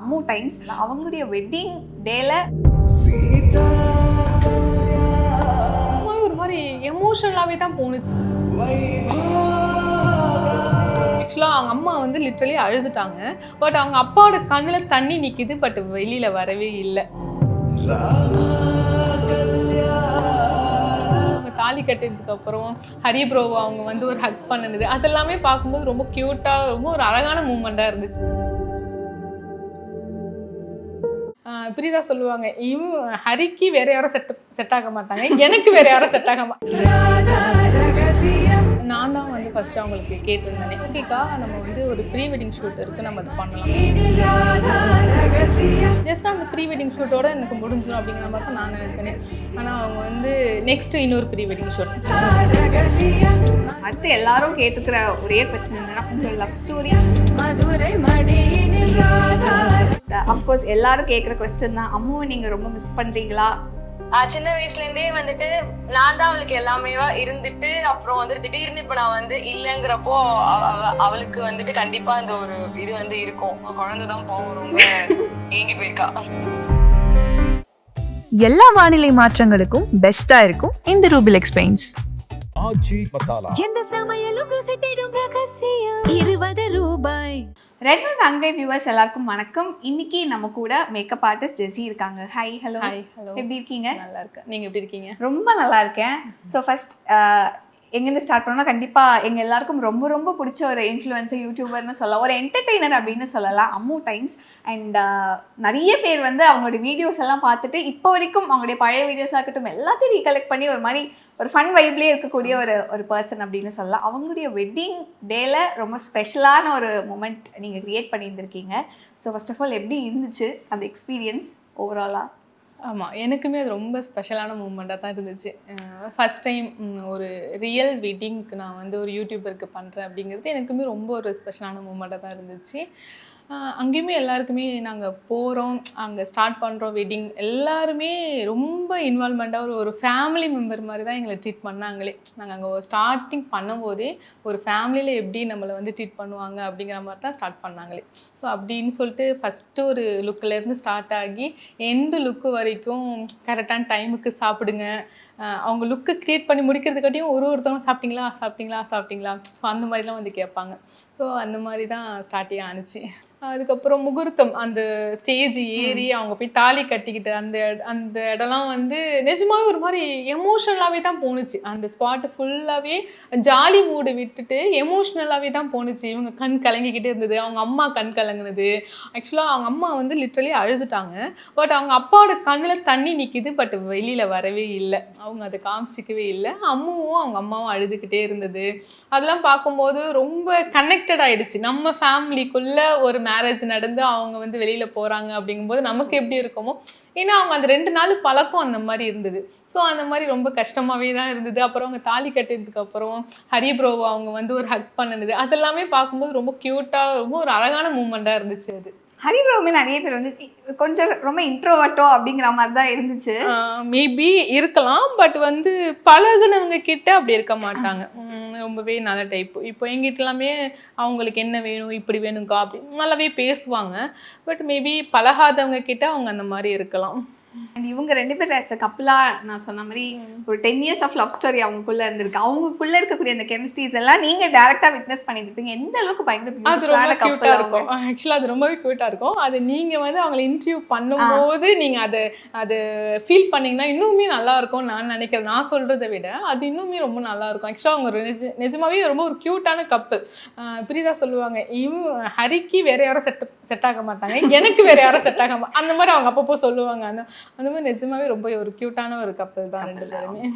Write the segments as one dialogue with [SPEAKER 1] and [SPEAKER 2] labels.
[SPEAKER 1] Ammu times அவங்களுடைய wedding டேல
[SPEAKER 2] ஒரு மாதிரி எமோஷனலாகவே தான் போணுச்சு. ஆக்சுவலாக அவங்க அம்மா வந்து லிட்ரலி அழுதுட்டாங்க. பட் அவங்க அப்பாவோட கண்ணில் தண்ணி நிற்கிது, பட் வெளியில் வரவே இல்லை. அவங்க தாலி கட்டினதுக்கு அப்புறம் ஹரி ப்ரோவை அவங்க வந்து ஒரு ஹக் பண்ணினது அதெல்லாமே பார்க்கும்போது ரொம்ப க்யூட்டாக, ரொம்ப ஒரு அழகான மூமெண்ட்டாக இருந்துச்சு. இப்படிதா சொல்லுவாங்க, ஹரிக்கு வேற யாரும் செட் ஆக மாட்டாங்க, எனக்கு வேற யாரும் செட் ஆக மாட்டாங்க. நான் தான் வந்து ஃபர்ஸ்ட் அவங்களுக்கு கேட்டிருந்தேன், ஓகேக்கா நம்ம வந்து ஒரு ப்ரீ வெட்டிங் ஷூட் இருக்கு, நம்ம அது பண்ணலாம். ஜஸ்ட் அந்த ப்ரீ வெட்டிங் ஷூட்டோட எனக்கு முடிஞ்சிடும் அப்படிங்கிற மாதிரி தான் நான் நினைச்சேன். ஆனால் அவங்க வந்து நெக்ஸ்ட் இன்னொரு ப்ரீ வெட்டிங் ஷூட்.
[SPEAKER 1] அடுத்து எல்லாரும் கேட்டுக்கிற ஒரே கொஸ்டின் என்னன்னா, உங்களோட லவ் ஸ்டோரி. அஃப்கோர்ஸ் எல்லாரும் கேட்குற கொஸ்டின் தான், அம்முவை நீங்க ரொம்ப மிஸ் பண்றீங்களா?
[SPEAKER 3] சின்ன வயசுல இருந்தே வந்துட்டு நான் தான் அவளுக்கு எல்லாமே இருந்துட்டு அப்புறம் வந்து திடீர்னு இப்ப நான் வந்து இல்லங்கிறப்போ அவளுக்கு வந்துட்டு கண்டிப்பா அந்த ஒரு இது வந்து இருக்கும். குழந்தைதான் போகும், ரொம்ப ஏங்கி போயிருக்கா.
[SPEAKER 4] எல்லா வானிலை மாற்றங்களுக்கும் பெஸ்டா இருக்கும் இந்த ரூபிலெக்ஸ் பெயிண்ட்ஸ்.
[SPEAKER 5] எந்த சமையலும் ருசி தேடும் ரகசியம் 20 ரூபாய்.
[SPEAKER 1] ரெட் அண்ட் அங்கை வியூவர்ஸ் எல்லாருக்கும் வணக்கம். இன்னைக்கு நம்ம கூட மேக்கப் ஆர்டிஸ்ட் ஜெஸி இருக்காங்க. ஹாய். ஹலோ. எப்படி இருக்கீங்க?
[SPEAKER 2] நல்லா இருக்கேன், நீங்க எப்படி இருக்கீங்க?
[SPEAKER 1] ரொம்ப நல்லா இருக்கேன். ஸோ ஃபர்ஸ்ட் எங்கேருந்து ஸ்டார்ட் பண்ணோம்னா, கண்டிப்பாக எங்கள் எல்லாருக்கும் ரொம்ப ரொம்ப பிடிச்ச ஒரு இன்ஃப்ளூயன்சர், யூடியூபர்னு சொல்லலாம், ஒரு என்டர்டெய்னர் அப்படின்னு சொல்லலாம், அம்மு டைம்ஸ். அண்ட் நிறைய பேர் வந்து அவங்களோட வீடியோஸ் எல்லாம் பார்த்துட்டு இப்போ வரைக்கும் அவங்களுடைய பழைய வீடியோஸாக இருக்கட்டும் எல்லாத்தையும் ரீகலெக்ட் பண்ணி ஒரு மாதிரி ஒரு ஃபன் வைப்லேயே இருக்கக்கூடிய ஒரு பர்சன் அப்படின்னு சொல்லலாம். அவங்களுடைய வெட்டிங் டேல ரொம்ப ஸ்பெஷலான ஒரு மூமெண்ட் நீங்கள் க்ரியேட் பண்ணியிருந்திருக்கீங்க. ஸோ ஃபர்ஸ்ட் ஆஃப் ஆல் எப்படி இருந்துச்சு அந்த எக்ஸ்பீரியன்ஸ் ஓவராலாக?
[SPEAKER 2] ஆமாம், எனக்குமே அது ரொம்ப ஸ்பெஷலான மூமெண்ட்டாக தான் இருந்துச்சு. ஃபஸ்ட் டைம் ஒரு ரியல் வெட்டிங்க்கு நான் வந்து ஒரு யூடியூபருக்கு பண்ணுறேன் அப்படிங்கிறது எனக்குமே ரொம்ப ஒரு ஸ்பெஷலான மூமெண்ட்டாக தான் இருந்துச்சு. அங்கேயுமே எல்லாருக்குமே நாங்கள் போகிறோம், அங்கே ஸ்டார்ட் பண்ணுறோம் வெட்டிங், எல்லாருமே ரொம்ப இன்வால்மெண்ட்டாக ஒரு ஃபேமிலி மெம்பர் மாதிரி தான் எங்களை ட்ரீட் பண்ணாங்களே. நாங்கள் அங்கே ஸ்டார்டிங் பண்ணும்போதே ஒரு ஃபேமிலியில் எப்படி நம்மளை வந்து ட்ரீட் பண்ணுவாங்க அப்படிங்கிற மாதிரி தான் ஸ்டார்ட் பண்ணாங்களே. ஸோ அப்படின்னு சொல்லிட்டு ஃபஸ்ட்டு ஒரு லுக்கிலேருந்து ஸ்டார்ட் ஆகி எண்டு லுக்கு வரைக்கும் கரெக்டான டைமுக்கு சாப்பிடுங்க, அவங்க லுக்கு க்ரியேட் பண்ணி முடிக்கிறதுக்காட்டியும் ஒருத்தவங்க சாப்பிட்டீங்களா சாப்பிட்டீங்களா சாப்பிட்டீங்களா, ஸோ அந்த மாதிரிலாம் வந்து கேட்பாங்க. ஸோ அந்த மாதிரி தான் ஸ்டார்ட்டே ஆணுச்சு. அதுக்கப்புறம் முகூர்த்தம், அந்த ஸ்டேஜ் ஏறி அவங்க போய் தாலி கட்டிக்கிட்டு அந்த இடம்லாம் வந்து நிஜமாவே ஒரு மாதிரி எமோஷ்னலாகவே தான் போணுச்சு. அந்த ஸ்பாட்டு ஃபுல்லாகவே ஜாலி மூடு விட்டுட்டு எமோஷ்னலாகவே தான் போணுச்சு. இவங்க கண் கலங்கிக்கிட்டே இருந்தது, அவங்க அம்மா கண் கலங்குனது. ஆக்சுவலாக அவங்க அம்மா வந்து லிட்ரலி அழுதுட்டாங்க. பட் அவங்க அப்பாவோட கண்ணில் தண்ணி நிற்கிது, பட் வெளியில் வரவே இல்லை, அவங்க அதை காமிச்சிக்கவே இல்லை. அம்முவும் அவங்க அம்மாவும் அழுதுகிட்டே இருந்தது. அதெல்லாம் பார்க்கும்போது ரொம்ப கனெக்டட் ஆகிடுச்சு. நம்ம ஃபேமிலிக்குள்ளே ஒரு மேரேஜ் நடந்து அவங்க வந்து வெளியில் போகிறாங்க அப்படிங்கும்போது நமக்கு எப்படி இருக்குமோ, ஏன்னா அவங்க அந்த 2 நாள் பழக்கம் அந்த மாதிரி இருந்தது. ஸோ அந்த மாதிரி ரொம்ப கஷ்டமாகவே தான் இருந்தது. அப்புறம் அவங்க தாலி கட்டினதுக்கு அப்புறம் ஹரி ப்ரோவை அவங்க வந்து ஒரு ஹக் பண்ணினது அதெல்லாமே பார்க்கும்போது ரொம்ப க்யூட்டாக, ரொம்ப ஒரு அழகான மூமெண்ட்டாக இருந்துச்சு அது.
[SPEAKER 1] ஹரி ப்ரோவுமே நிறைய பேர் வந்து கொஞ்சம் ரொம்ப இன்ட்ரோவர்ட்டோ அப்படிங்கிற மாதிரி தான் இருந்துச்சு.
[SPEAKER 2] மேபி இருக்கலாம், பட் வந்து பழகுனவங்க கிட்ட அப்படி இருக்க மாட்டாங்க, ரொம்பவே நல்ல டைப்பு. இப்போ எங்கிட்ட எல்லாமே அவங்களுக்கு என்ன வேணும், இப்படி வேணுங்கா அப்படி நல்லாவே பேசுவாங்க. பட் மேபி பழகாதவங்க கிட்ட அவங்க அந்த மாதிரி இருக்கலாம்.
[SPEAKER 1] அண்ட் இவங்க 2 பேர் ஆஸ் அ கப்பலாக நான் சொன்ன மாதிரி ஒரு 10 years ஆஃப் லவ் ஸ்டோரி அவங்களுக்குள்ள இருந்திருக்கு. அவங்களுக்குள்ள இருக்கக்கூடிய அந்த கெமிஸ்ட்ரிஸ் எல்லாம் நீங்க டைரக்டா விட்னஸ் பண்ணிருப்பீங்க. எந்த அளவுக்கு பயங்கர பியூட்டிஃபுல்லான கப்பலா இருக்கும்.
[SPEAKER 2] ஆக்சுவலாக அது ரொம்பவே க்யூட்டாக இருக்கும். அது நீங்கள் வந்து அவங்களை இன்டர்வியூ பண்ணும்போது நீங்கள் அதை ஃபீல் பண்ணிங்கன்னா இன்னுமே நல்லா இருக்கும்னு நான் நினைக்கிறேன். நான் சொல்கிறத விட அது இன்னுமே ரொம்ப நல்லா இருக்கும். ஆக்சுவலாக அவங்க நிஜமாவே ரொம்ப ஒரு க்யூட்டான கப்பல். இப்படிதான் சொல்லுவாங்க, ஹரிக்கு வேற யாரும் செட் ஆக மாட்டாங்க, எனக்கு வேற யாரும் செட் ஆக மாட்டாங்க, அந்த மாதிரி அவங்க அப்பப்போ சொல்லுவாங்க. அந்த மாதிரி நிஜமாவே ரொம்ப ஒரு க்யூட்டான ஒரு கப்பல் தான் 2 பேருமே.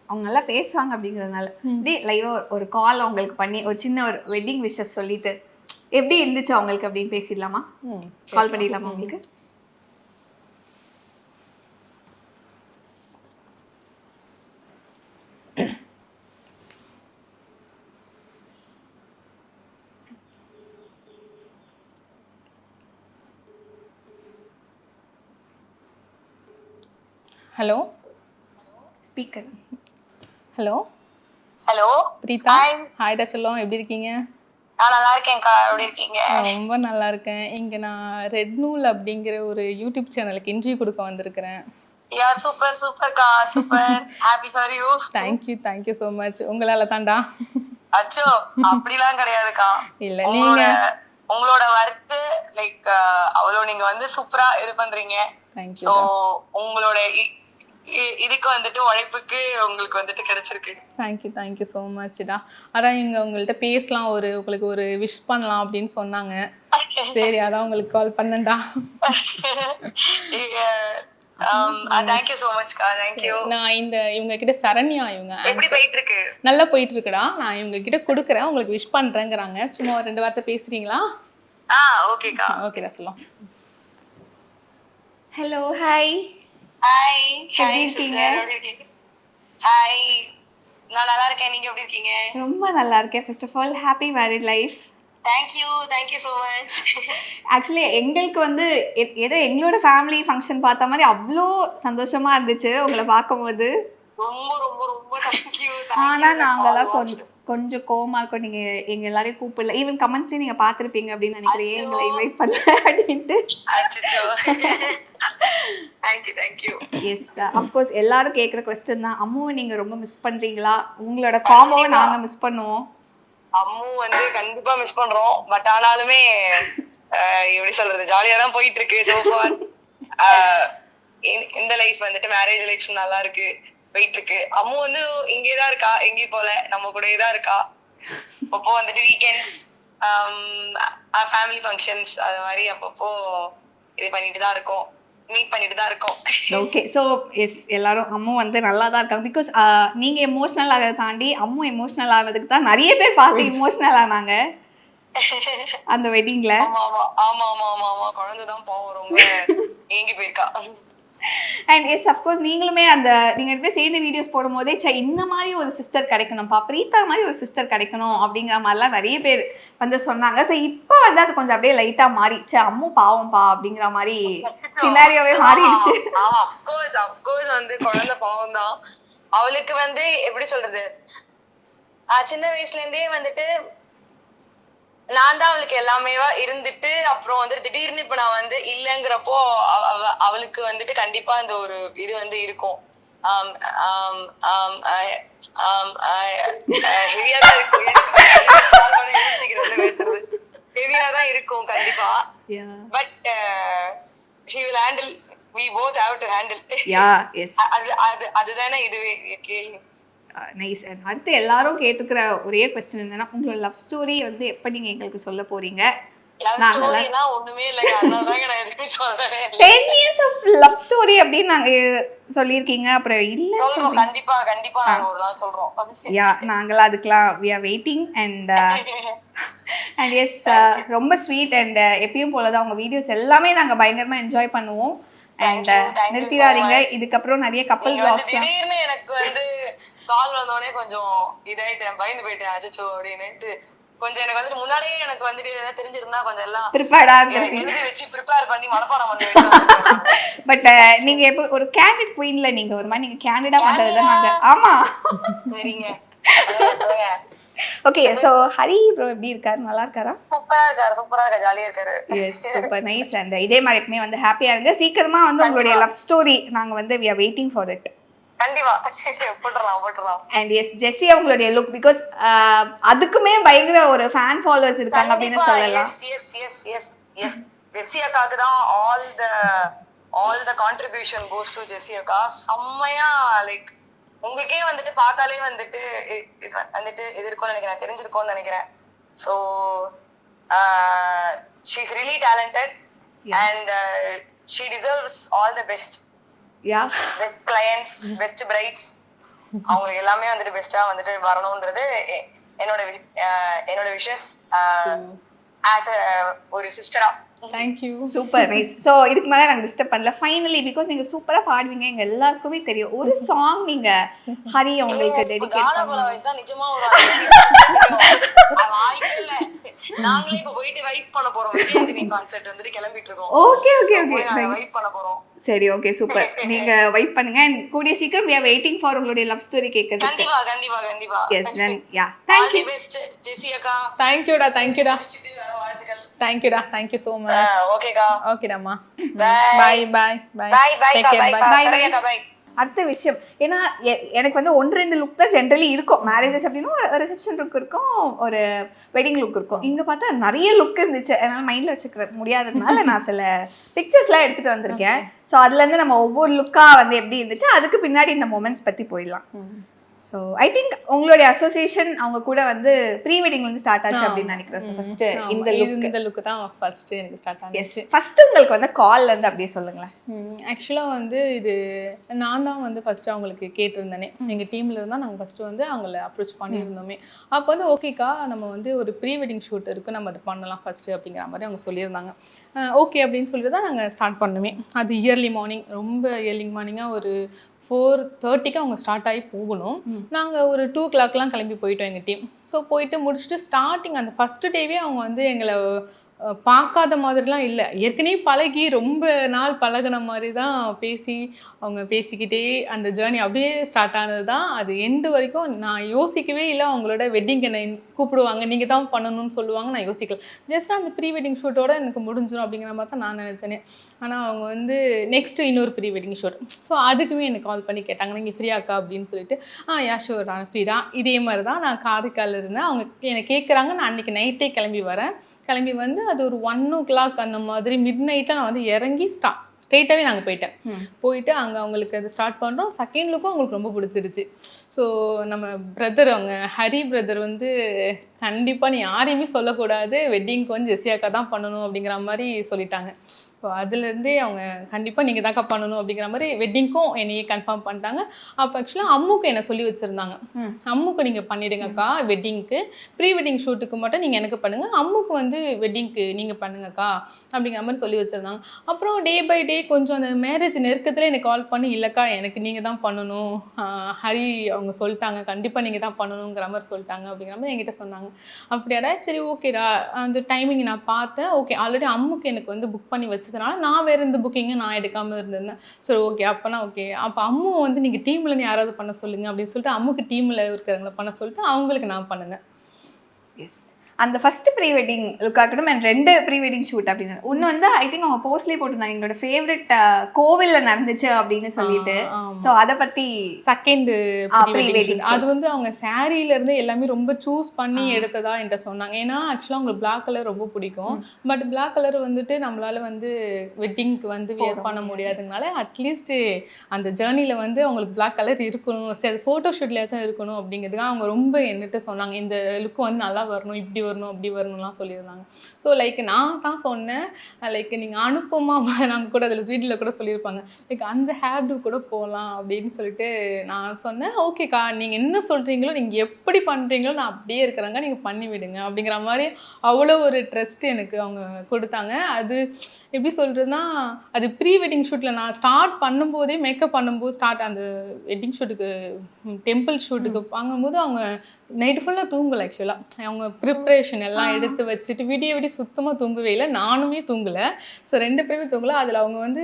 [SPEAKER 1] அவங்க நல்லா பேசுவாங்க அப்படிங்கிறதுனால அப்படியே லைவா ஒரு கால் அவங்களுக்கு பண்ணி ஒரு சின்ன ஒரு வெட்டிங் விஷஸ் சொல்லிட்டு எப்படி இருந்துச்சு அவங்களுக்கு அப்படின்னு பேசிடலாமா? கால் பண்ணிடலாமா உங்களுக்கு?
[SPEAKER 2] Hello
[SPEAKER 1] speaker.
[SPEAKER 2] Hello
[SPEAKER 3] hello
[SPEAKER 2] Preetha. ஹாய்டா செல்லம், எப்படி இருக்கீங்க?
[SPEAKER 3] நான் நல்லா இருக்கேன்க்கா, எப்படி இருக்கீங்க?
[SPEAKER 2] ரொம்ப நல்லா இருக்கேன். இங்க நான் ரெட் நூல் அப்படிங்கிற ஒரு யூடியூப் சேனலுக்கு இன்டர்வியூ கொடுக்க வந்திருக்கிறேன்.
[SPEAKER 3] யா சூப்பர் சூப்பர்க்கா, super. Happy for you.
[SPEAKER 2] Thank you so much. உங்களால தாண்டா.
[SPEAKER 3] அச்சோ, அப்படிலாம் கிடையாதுக்கா.
[SPEAKER 2] இல்ல நீங்க
[SPEAKER 3] உங்களோட ஒர்க் லைக் அவ்வளோ நீங்க வந்து சூப்பரா இது பண்றீங்க.
[SPEAKER 2] தேங்க்யூ.
[SPEAKER 3] ஸோ உங்களோட இதுக்கு வந்துட்டு உழைப்புக்கு உங்களுக்கு வந்துட்டு கிடைச்சிருக்கு.
[SPEAKER 2] தேங்க்யூ ஸோ மச்டா. அதான் இங்க உங்கள்கிட்ட பேசலாம், உங்களுக்கு ஒரு விஷ் பண்ணலாம் அப்படின்னு சொன்னாங்க. சரி, அதான் உங்களுக்கு கால் பண்ணேன்டா.
[SPEAKER 3] தேங்க்யூ ஸோ மச்க்கா, தேங்க்யூ.
[SPEAKER 2] நான் இவங்க கிட்ட சரண்யா, இவங்க
[SPEAKER 3] எப்படி போயிட்டு இருக்கு?
[SPEAKER 2] நல்லா போயிட்டு இருக்குடா. நான் இவங்க கிட்ட கொடுக்குறேன், உங்களுக்கு விஷ் பண்றேங்கிறாங்க. சும்மா ஒரு 2 வார்த்தை பேசுறீங்களா?
[SPEAKER 3] ஓகேக்கா.
[SPEAKER 2] ஓகேடா, சொல்லலாம்.
[SPEAKER 1] Hello, hi.
[SPEAKER 3] ஹாய்.
[SPEAKER 1] எப்படி இருக்கீங்க?
[SPEAKER 3] ஹாய், நான் நல்லா இருக்கேன். நீங்க எப்படி இருக்கீங்க?
[SPEAKER 1] ரொம்ப நல்லா இருக்கேன். First of all happy married life.
[SPEAKER 3] Thank you so much.
[SPEAKER 1] Actually எங்களுக்கு வந்து ஏதோ எங்களோட ஃபேமிலி ஃபங்க்ஷன் பார்த்த மாதிரி அவ்வளோ சந்தோஷமா இருந்துச்சு உங்களை பார்க்கும்போது.
[SPEAKER 3] ரொம்ப ரொம்ப ரொம்ப தேங்க்யூ.
[SPEAKER 1] ஆனா நாங்கெல்லாம் கொஞ்சம் கோவமா இருக்கோம். நீங்க எங்க எல்லாரையும் கூப்பிடல. ஈவன் கமெண்ட்ஸ்லயும் நீங்க பார்த்திருப்பீங்க அப்படின்னு நினைக்கிறேன். ஏன் எங்களை இன்வைட் பண்ணல அப்படின்ட்டு.
[SPEAKER 3] தேங்க்யூ.
[SPEAKER 1] எஸ், அஃப்கோர்ஸ் எல்லாரும் கேட்குற கொஸ்டின் தான். அம்முவை நீங்க ரொம்ப மிஸ் பண்றீங்களா? உங்களோட காம்போவை நாங்க மிஸ் பண்ணுவோம்.
[SPEAKER 3] அம்மு வந்து கண்டிப்பா மிஸ் பண்றோம். பட் ஆனாலுமே எப்படி சொல்றது, ஜாலியா தான் போயிட்டு இருக்கு சோ ஃபார். இந்த லைஃப் வந்துட்டு மேரேஜ் லைஃப் நல்லா இருக்கு, போயிட்டு இருக்கு. அம்மு வந்து இங்கேதான் இருக்கா, எங்கேயும் போல, நம்ம கூடயே தான் இருக்கா. அப்போ வந்துட்டு வீக்கெண்ட்ஸ், ஃபேமிலி ஃபங்க்ஷன்ஸ் அது மாதிரி அப்பப்போ இது பண்ணிட்டு தான் இருக்கோம், மீட் பண்ணிட்டு தான் இருக்கோம்.
[SPEAKER 1] ஓகே, ஸோ எஸ், எல்லாரும் அம்மு வந்து நல்லா தான் இருக்காங்க. பிகாஸ் நீங்க எமோஷனல் ஆகிறத தாண்டி அம்மு எமோஷனல் ஆனதுக்கு தான் நிறைய பேர் பார்த்து எமோஷனல் ஆனாங்க அந்த வெட்டிங்ல.
[SPEAKER 3] ஆமா, குழந்தைதான் பாவம் ரொம்ப ஏங்கி போயிருக்கா.
[SPEAKER 1] அண்ட் எஸ், அஃப்கோர்ஸ் நீங்களுமே நீங்க ரெண்டு பேர் சேர்ந்து வீடியோஸ் போடும் போதே இந்த மாதிரி ஒரு சிஸ்டர் கிடைக்கணும்ப்பா, பிரீத்தா மாதிரி ஒரு சிஸ்டர் கிடைக்கணும் அப்படிங்கிற மாதிரிலாம் நிறைய பேர் வந்து சொன்னாங்க. ஸோ இப்போ வந்து அது கொஞ்சம் அப்படியே லைட்டா மாறிடுச்சு. அம்மு பாவம்பா அப்படிங்கிற மாதிரி சினாரியோவே மாறிடுச்சு.
[SPEAKER 3] அஃப்கோர்ஸ் வந்து குழந்தை பாவம் தான். அவளுக்கு வந்து எப்படி சொல்றது, சின்ன வயசுல இருந்தே வந்துட்டு நான் தான் அவளுக்கு எல்லாமே இருந்துட்டு அப்புறம் வந்து திடீர்னு இப்ப நான் வந்து இல்லங்கிறப்போ அவளுக்கு வந்துட்டு கண்டிப்பா அந்த ஒரு இது வந்து இருக்கும். ஹெவியா தான் இருக்கும் கண்டிப்பா. But she will handle, we both have to handle. அதுதானே இதுவே.
[SPEAKER 1] நைஸ். அடுத்து எல்லாரும் கேட்டுக்கிற ஒரே கொஸ்டின் என்னன்னா, உங்களோட லவ் ஸ்டோரி வந்து எப்ப நீங்க எங்களுக்கு சொல்ல போறீங்க? 10 years of love story அப்படின்னு நாங்க சொல்லியிருக்கீங்க. அப்புறம் இல்ல
[SPEAKER 3] கண்டிப்பா நாங்க ஒரு நாள் சொல்றோம்.
[SPEAKER 1] யா, நாங்களாம் அதுக்கெல்லாம் we are waiting and yes, ரொம்ப ஸ்வீட் அண்ட் எப்பயும் போலதான் உங்க வீடியோஸ் எல்லாமே நாங்க பயங்கரமா என்ஜாய் பண்ணுவோம். அண்ட் நிறுத்திடாதீங்க, இதுக்கப்புறம் நிறைய கப்பல் பிளாக்ஸ்.
[SPEAKER 3] திடீர்னு எனக்கு வந்து கால் வந்தோடனே கொஞ்சம் இதாயிட்டேன், பயந்து போயிட்டேன். அச்சோ அப்படின்னுட்டு கொஞ்சம் எனக்கு வந்துட்டு முன்னாடியே எனக்கு வந்துட்டு ஏதாவது தெரிஞ்சிருந்தா கொஞ்சம் எல்லாம் ப்ரிப்பேர் பண்ணி மனப்பாடம் பண்ணுவேன்.
[SPEAKER 1] பட் நீங்க எப்போ ஒரு கேண்டிட் குயின்ல நீங்க ஒரு மாதிரி நீங்க கேண்டிடா பண்றதுதான் நாங்க. ஆமா,
[SPEAKER 3] சரிங்க.
[SPEAKER 1] ஓகே, சோ ஹரி ப்ரோ எப்படி இருக்காரு? நல்லா இருக்காரா?
[SPEAKER 3] சூப்பரா இருக்காரு, ஜாலியா இருக்காரு.
[SPEAKER 1] S, super nice. அண்ட் இதே மாதிரி எப்பவுமே வந்து ஹாப்பியா இருங்க. சீக்கிரமா வந்து உங்களுடைய லவ் ஸ்டோரி நாங்க வந்து we are waiting for it.
[SPEAKER 3] கண்டிப்பா போட்டுறலாம்.
[SPEAKER 1] அண்ட் எஸ், ஜெஸ்ஸி அவங்களுடைய லுக், பிகாஸ் அதுக்குமே பயங்கர ஒரு ஃபேன் ஃபாலோவர்ஸ் இருக்காங்க அப்படின்னு சொல்லலாம்.
[SPEAKER 3] எஸ் ஜெஸ்ஸி அக்காக்கு தான் all the contribution goes to ஜெஸ்ஸி அக்கா. செம்மையா லைக் உங்களுக்கே வந்துட்டு பார்த்தாலே வந்துட்டு இது வந்துட்டு இது இருக்கும்னு நினைக்கிறேன், தெரிஞ்சிருக்கும்னு நினைக்கிறேன். So she is really talented and she deserves all the best. Best clients, best brides, அவங்களுக்கு எல்லாமே வந்துட்டு பெஸ்டா வந்துட்டு வரணும்ன்றது என்னோட விஷஸ் ஆஸ் ஒரு சிஸ்டரா.
[SPEAKER 2] Thank you,
[SPEAKER 1] super nice. ஸோ இதுக்கு மேலே நாங்கள் டிஸ்டர்ப் பண்ணல. ஃபைனலி, பிகாஸ் நீங்கள் சூப்பராக பாடுவீங்க, எங்கள் எல்லாருக்குமே தெரியும். ஒரு சாங் நீங்கள் ஹரி அவங்களுக்கு டெடிகேட்
[SPEAKER 3] பண்ணலாம். நிஜமா ஒரு நாங்களே இப்ப போயிட்டு வைப் பண்ண போறோம். விஜயாந்தினி கான்சர்ட் வந்துட்டு கிளம்பிட்டு இருக்கோம்.
[SPEAKER 1] ஓகே ஓகே ஓகே
[SPEAKER 3] போய் நாங்க வைப் பண்ண போறோம்.
[SPEAKER 1] சரி ஓகே சூப்பர். நீங்க வெயிட் பண்ணுங்க and கூடிய சீக்கிரம் we are waiting for உங்களுடைய லவ் ஸ்டோரி கேட்கிறதுக்கு.
[SPEAKER 3] கண்டிப்பா கண்டிப்பா கண்டிப்பா.
[SPEAKER 1] Yes then yeah.
[SPEAKER 3] All
[SPEAKER 1] Thank
[SPEAKER 3] the
[SPEAKER 1] you.
[SPEAKER 3] best ஜெசி அக்கா.
[SPEAKER 2] தேங்க்யூடா தேங்க்யூடா
[SPEAKER 3] முடிச்சிட்டு வர வாழ்த்துக்கள்.
[SPEAKER 2] தேங்க்யூடா தேங்க்யூ ஸோ மச்.
[SPEAKER 3] ஓகேக்கா.
[SPEAKER 2] ஓகேடாம்மா.
[SPEAKER 3] Bye.
[SPEAKER 2] Bye bye bye.
[SPEAKER 3] Bye bye
[SPEAKER 2] take care
[SPEAKER 3] bye
[SPEAKER 2] bye.
[SPEAKER 1] Bye,
[SPEAKER 3] bye
[SPEAKER 1] bye.
[SPEAKER 3] Bye.
[SPEAKER 1] அடுத்த விஷயம் ஏன்னா எனக்கு வந்து 1-2 லுக் தான் ஜென்ரலி இருக்கும். மேரேஜஸ் அப்படின்னா ரிசப்ஷன் லுக் இருக்கும், ஒரு வெட்டிங் லுக் இருக்கும். இங்கே பார்த்தா நிறைய லுக் இருந்துச்சு. என்னால் மைண்டில் வச்சுக்க முடியாததுனால நான் சில பிக்சர்ஸ்லாம் எடுத்துகிட்டு வந்திருக்கேன். ஸோ அதுலேருந்து நம்ம ஒவ்வொரு லுக்காக வந்து எப்படி இருந்துச்சு அதுக்கு பின்னாடி இந்த மொமெண்ட்ஸ் பற்றி போயிடலாம். ஸோ ஐ திங்க் உங்களுடைய அசோசியேஷன் அவங்க கூட வந்து ப்ரீ வெட்டிங்ல இருந்து ஸ்டார்ட் ஆச்சு அப்படின்னு நினைக்கிறேன். ஸோ ஃபர்ஸ்ட் இந்த
[SPEAKER 2] லுக்கு தான் ஃபர்ஸ்ட் எனக்கு ஸ்டார்ட் ஆச்சு.
[SPEAKER 1] ஃபர்ஸ்ட் உங்களுக்கு வந்து கால்ல இருந்து அப்படியே சொல்லுங்களேன்.
[SPEAKER 2] ஆக்சுவலாக வந்து இது நான் தான் வந்து ஃபர்ஸ்ட் அவங்களுக்கு கேட்டிருந்தேனே. எங்கள் டீம்ல இருந்தால் நாங்கள் ஃபர்ஸ்ட் வந்து அவங்கள அப்ரோச் பண்ணியிருந்தோமே. அப்போ வந்து ஓகேக்கா நம்ம வந்து ஒரு ப்ரீ வெட்டிங் ஷூட் இருக்குது, நம்ம அதை பண்ணலாம் ஃபர்ஸ்ட் அப்படிங்கிற மாதிரி அவங்க சொல்லியிருந்தாங்க. ஓகே அப்படின்னு சொல்லிட்டு தான் நாங்கள் ஸ்டார்ட் பண்ணோமே. அது இயர்லி மார்னிங், ரொம்ப இயர்லி மார்னிங்காக ஒரு 4:30க்கு அவங்க ஸ்டார்ட் ஆகி போகணும். நாங்கள் ஒரு 2 o'clockலாம் கிளம்பி போயிட்டோம் எங்கள் டீம். ஸோ போயிட்டு முடிச்சுட்டு ஸ்டார்டிங் அந்த ஃபஸ்ட்டு டேவே அவங்க வந்து எங்களை பார்க்காத மாதிரிலாம் இல்லை. ஏற்கனவே பழகி ரொம்ப நாள் பழகின மாதிரி தான் அவங்க பேசிக்கிட்டே அந்த ஜேர்னி அப்படியே ஸ்டார்ட் ஆனது தான். அது எண்டு வரைக்கும் நான் யோசிக்கவே இல்லை. அவங்களோட வெட்டிங் என்னை கூப்பிடுவாங்க, நீங்கள் தான் பண்ணணும்னு சொல்லுவாங்க, நான் யோசிக்கல. ஜஸ்ட் அந்த ப்ரீ வெட்டிங் ஷூட்டோட எனக்கு முடிஞ்சிடும் அப்படிங்கிற மாதிரி தான் நான் நினச்சேனே. ஆனால் அவங்க வந்து நெக்ஸ்ட்டு இன்னொரு ப்ரீ வெட்டிங் ஷூட். ஸோ அதுக்குமே எனக்கு கால் பண்ணி கேட்டாங்க, நீங்கள் ஃப்ரீயாக்கா அப்படின்னு சொல்லிட்டு. யா ஷூர் நான் ஃப்ரீ தான். இதே மாதிரி தான் நான் காரைக்காலில் இருந்தேன். அவங்க என்னை கேட்குறாங்க. நான் அன்றைக்கி நைட்டே கிளம்பி வரேன். கிளம்பி வந்து அது ஒரு 1 o'clock அந்த மாதிரி மிட் நைட்டில் நான் வந்து இறங்கி ஸ்ட்ரெயிட்டாகவே நாங்கள் போயிட்டு அங்கே அவங்களுக்கு அது ஸ்டார்ட் பண்ணுறோம். செகண்ட் லுக்கும் அவங்களுக்கு ரொம்ப பிடிச்சிருச்சு. ஸோ நம்ம பிரதர், அவங்க ஹரி பிரதர் வந்து கண்டிப்பாக நீ யாரையுமே சொல்லக்கூடாது, வெட்டிங்க்கு வந்து ஜெசி அக்கா தான் பண்ணணும் அப்படிங்கிற மாதிரி சொல்லிட்டாங்க. ஸோ அதுலேருந்தே அவங்க கண்டிப்பாக நீங்கள் தான்க்கா பண்ணணும் அப்படிங்கிற மாதிரி வெட்டிங்க்கும் என்னையே கன்ஃபார்ம் பண்ணிட்டாங்க. அப்போ ஆக்சுவலாக அம்முக்கு என்னை சொல்லி வச்சுருந்தாங்க, அம்முக்கு நீங்கள் பண்ணிவிடுங்கக்கா வெட்டிங்க்கு, ப்ரீ வெட்டிங் ஷூட்டுக்கு மட்டும் நீங்கள் எனக்கு பண்ணுங்கள், அம்முக்கு வந்து வெட்டிங்க்கு நீங்கள் பண்ணுங்கக்கா அப்படிங்கிற மாதிரி சொல்லி வச்சுருந்தாங்க. அப்புறம் டே பை டே கொஞ்சம் அந்த மேரேஜ் நெருக்கத்தில் எனக்கு கால் பண்ணி, இல்லைக்கா எனக்கு நீங்கள் தான் பண்ணணும், ஹரி அவங்க சொல்லிட்டாங்க கண்டிப்பாக நீங்கள் தான் பண்ணணுங்கிற மாதிரி சொல்லிட்டாங்க அப்படிங்கிற மாதிரி என்கிட்ட சொன்னாங்க. அப்படியாடா சரி ஓகேடா. அந்த டைமிங் நான் பார்த்தேன். ஓகே ஆல்ரெடி அம்முக்கு எனக்கு வந்து புக் பண்ணி வச்சதுனால நான் வேறு எந்த புக்கிங்கும் நான் எடுக்காமல் இருந்திருந்தேன். சரி ஓகே அப்போனா ஓகே. அப்போ அம்மு வந்து நீங்கள் டீம்லேருந்து யாராவது பண்ண சொல்லுங்கள் அப்படின்னு சொல்லிட்டு அம்முக்கு டீமில் இருக்கிறவங்கள பண்ண சொல்லிட்டு அவங்களுக்கு நான் பண்ணினேன்.
[SPEAKER 1] எஸ் அந்த ஃபர்ஸ்ட் ப்ரீ வெட்டிங் லுக் ஆகட்டும் அண்ட் 2 ப்ரீ வெட்டிங் ஷூட் அப்படின்னு ஒன்று வந்து ஐ திங்க் அவங்க போஸ்ட்லேயே போட்டிருந்தாங்க எங்களோட ஃபேவரட் கோவிலில் நடந்துச்சு அப்படின்னு சொல்லிட்டு. ஸோ அதை பற்றி
[SPEAKER 2] செகண்ட் ப்ரீ வெட்டிங் அது வந்து அவங்க சாரீலேருந்து எல்லாமே ரொம்ப சூஸ் பண்ணி எடுத்ததா என்கிட்ட சொன்னாங்க. ஏன்னா ஆக்சுவலாக அவங்களுக்கு பிளாக் கலர் ரொம்ப பிடிக்கும். பட் பிளாக் கலர் வந்துட்டு நம்மளால வந்து வெட்டிங்க்கு வந்து வியர் பண்ண முடியாதுனால அட்லீஸ்ட் அந்த ஜேர்னியில் வந்து அவங்களுக்கு பிளாக் கலர் இருக்கணும், சரி ஃபோட்டோ ஷூட்லேயாச்சும் இருக்கணும் அப்படிங்கிறதுக்காக அவங்க ரொம்ப என்கிட்ட சொன்னாங்க, இந்த லுக்கு வந்து நல்லா வரணும், இப்படி வரணும் அப்படி வரணும்லாம் சொல்லியிருந்தாங்க. ஸோ லைக் நான் தான் சொன்னேன், லைக் நீங்கள் அனுப்புமா, நாங்கள் கூட அதில் வீட்டில் கூட சொல்லியிருப்பாங்க, லைக் அந்த ஹேர் டூ கூட போகலாம் அப்படின்னு சொல்லிட்டு நான் சொன்னேன். ஓகேக்கா நீங்கள் என்ன சொல்கிறீங்களோ, நீங்கள் எப்படி பண்ணுறீங்களோ நான் அப்படியே இருக்கிறாங்க, நீங்கள் பண்ணி விடுங்க அப்படிங்கிற மாதிரி அவ்வளோ ஒரு ட்ரஸ்ட் எனக்கு அவங்க கொடுத்தாங்க. அது எப்படி சொல்கிறதுனா, அது ப்ரீ வெட்டிங் ஷூட்டில் நான் ஸ்டார்ட் பண்ணும்போதே மேக்கப் பண்ணும்போது அந்த வெட்டிங் ஷூட்டுக்கு டெம்பிள் ஷூட்டுக்கு வாங்கும்போது அவங்க நைட்டு ஃபுல்லாக தூங்கலை. ஆக்சுவலாக அவங்க ப்ரிப்ரேஷன் எல்லாம் எடுத்து வச்சுட்டு விடிய சுத்தமாக தூங்கவே இல்லை, நானுமே தூங்கலை. ஸோ 2 பேருமே தூங்கலை. அதில் அவங்க வந்து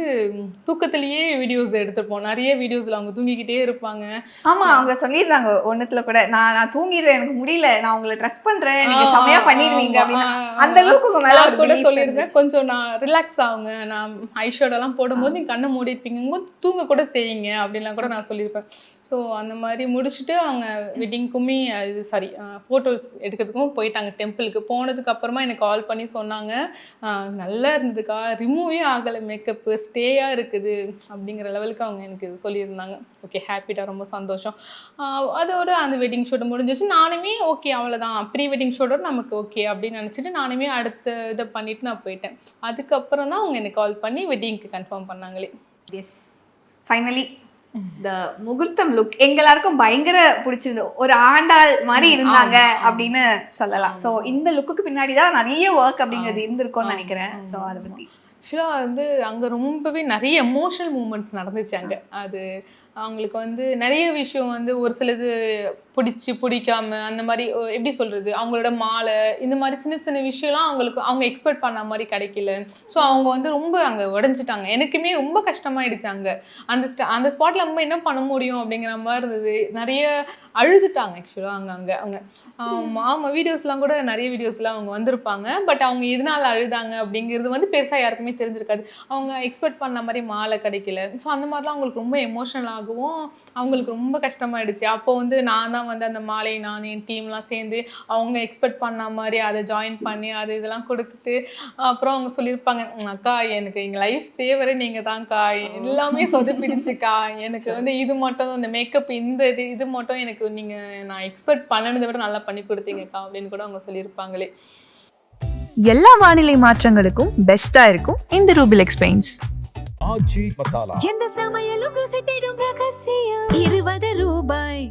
[SPEAKER 2] தூக்கத்துலேயே வீடியோஸ் எடுத்துப்போம், நிறைய வீடியோஸில் அவங்க தூங்கிக்கிட்டே இருப்பாங்க.
[SPEAKER 1] ஆமாம் அவங்க சொல்லியிருந்தாங்க ஒன்றுத்தில் கூட, நான் தூங்கிடுறேன் எனக்கு முடியல, நான் உங்களை ட்ரெஸ் பண்ணுறேன், நீங்கள் செமையாக பண்ணிடுவீங்க அப்படின்னு. அந்த அளவுக்கு உங்கள் மேலே
[SPEAKER 2] கூட சொல்லியிருந்தேன். கொஞ்சம் நான் ரிலாக்ஸ் ஆகுங்க, நான் ஐஷேடோலாம் போடும்போது நீங்கள் கண்ணை மூடி இருப்பீங்கும்போது தூங்க கூட செய்யுங்க அப்படின்லாம் கூட நான் சொல்லியிருப்பேன். ஸோ அந்த மாதிரி முடிச்சுட்டு அவங்க வெட்டிங்க்குமே இது சாரி ஃபோட்டோஸ் எடுக்கிறதுக்கும் போயிட்டாங்க. டெம்பிளுக்கு போனதுக்கு அப்புறமா எனக்கு கால் பண்ணி சொன்னாங்க, நல்லா இருந்ததுக்கா, ரிமூவே ஆகலை, மேக்கப்பு ஸ்டேயாக இருக்குது அப்படிங்கிற லெவலுக்கு அவங்க எனக்கு சொல்லியிருந்தாங்க. ஓகே ஹாப்பிட்டா, ரொம்ப சந்தோஷம். அதோட அந்த வெட்டிங் ஷூட் முடிஞ்சிச்சு. நானுமே ஓகே அவ்வளோதான், ப்ரீ வெட்டிங் ஷூட்டோட நமக்கு ஓகே அப்படின்னு நினச்சிட்டு நானுமே அடுத்த இதை பண்ணிவிட்டு நான் போயிட்டேன். அதுக்கப்புறம் தான் அவங்க எனக்கு கால் பண்ணி வெட்டிங்க்கு கன்ஃபார்ம் பண்ணாங்களே.
[SPEAKER 1] எஸ் ஃபைனலி இந்த முகூர்த்தம் லுக் எங்க எல்லாருக்கும் பயங்கர பிடிச்சிருந்து, ஒரு ஆண்டாள் மாதிரி இருந்தாங்க அப்படின்னு சொல்லலாம். ஸோ இந்த லுக்குக்கு பின்னாடி தான் நிறைய ஒர்க் அப்படிங்கிறது இருந்திருக்கும்னு நினைக்கிறேன். ஸோ அதை பற்றி
[SPEAKER 2] ஆக்சுவலாக வந்து அங்கே ரொம்பவே நிறைய எமோஷனல் மூமெண்ட்ஸ் நடந்துச்சு அங்கே. அது அவங்களுக்கு வந்து நிறைய விஷயம் வந்து ஒரு சிலது பிடிக்காம அந்த மாதிரி எப்படி சொல்கிறது, அவங்களோட மாலை இந்த மாதிரி சின்ன சின்ன விஷயம்லாம் அவங்க எக்ஸ்பெக்ட் பண்ண மாதிரி கிடைக்கல. ஸோ அவங்க வந்து ரொம்ப அங்கே உடஞ்சிட்டாங்க. எனக்குமே ரொம்ப கஷ்டமாயிடுச்சு அங்கே. அந்த ஸ்பாட்டில் நம்ம என்ன பண்ண முடியும் அப்படிங்கிற மாதிரி இருந்தது. நிறைய அழுதுட்டாங்க ஆக்சுவலாக அவங்க ஆமாம், வீடியோஸ்லாம் கூட நிறைய வீடியோஸ்லாம் அவங்க வந்திருப்பாங்க. பட் அவங்க எதனால் அழுதாங்க அப்படிங்கிறது வந்து பெருசாக யாருக்குமே தெரிஞ்சிருக்காது. அவங்க எக்ஸ்பெக்ட் பண்ண மாதிரி மாலை கிடைக்கல. ஸோ அந்த மாதிரிலாம் அவங்களுக்கு ரொம்ப எமோஷனல் ஆகவும் அவங்களுக்கு ரொம்ப கஷ்டமாயிடுச்சு. அப்போ வந்து நான் தான் வந்து அந்த மாலை நான் என் டீம்லாம் சேர்ந்து அவங்க எக்ஸ்பெக்ட் பண்ண மாதிரி அதை ஜாயின் பண்ணி அது இதெல்லாம் கொடுத்துட்டு அப்புறம் அவங்க சொல்லியிருப்பாங்க, அக்கா எனக்கு எங்கள் லைஃப் சேவரே நீங்கள் தான்க்கா, எல்லாமே சொதப்பிடுச்சுக்கா, எனக்கு வந்து இது மட்டும் இந்த மேக்கப் இந்த இது மட்டும் எனக்கு நான் எக்ஸ்பெக்ட் பண்ணதை விட நல்லா பண்ணி கொடுத்தீங்கக்கா அப்படின்னு கூட அவங்க சொல்லியிருப்பாங்களே.
[SPEAKER 4] எல்லா வானிலை மாற்றங்களுக்கும் பெஸ்டா இருக்கும் இந்த ரூபிலெக்ஸ் பெயிண்ட்ஸ்.
[SPEAKER 5] எந்த சமையலும் ருசி தேடும் ரகசியம். 20 ரூபாய்.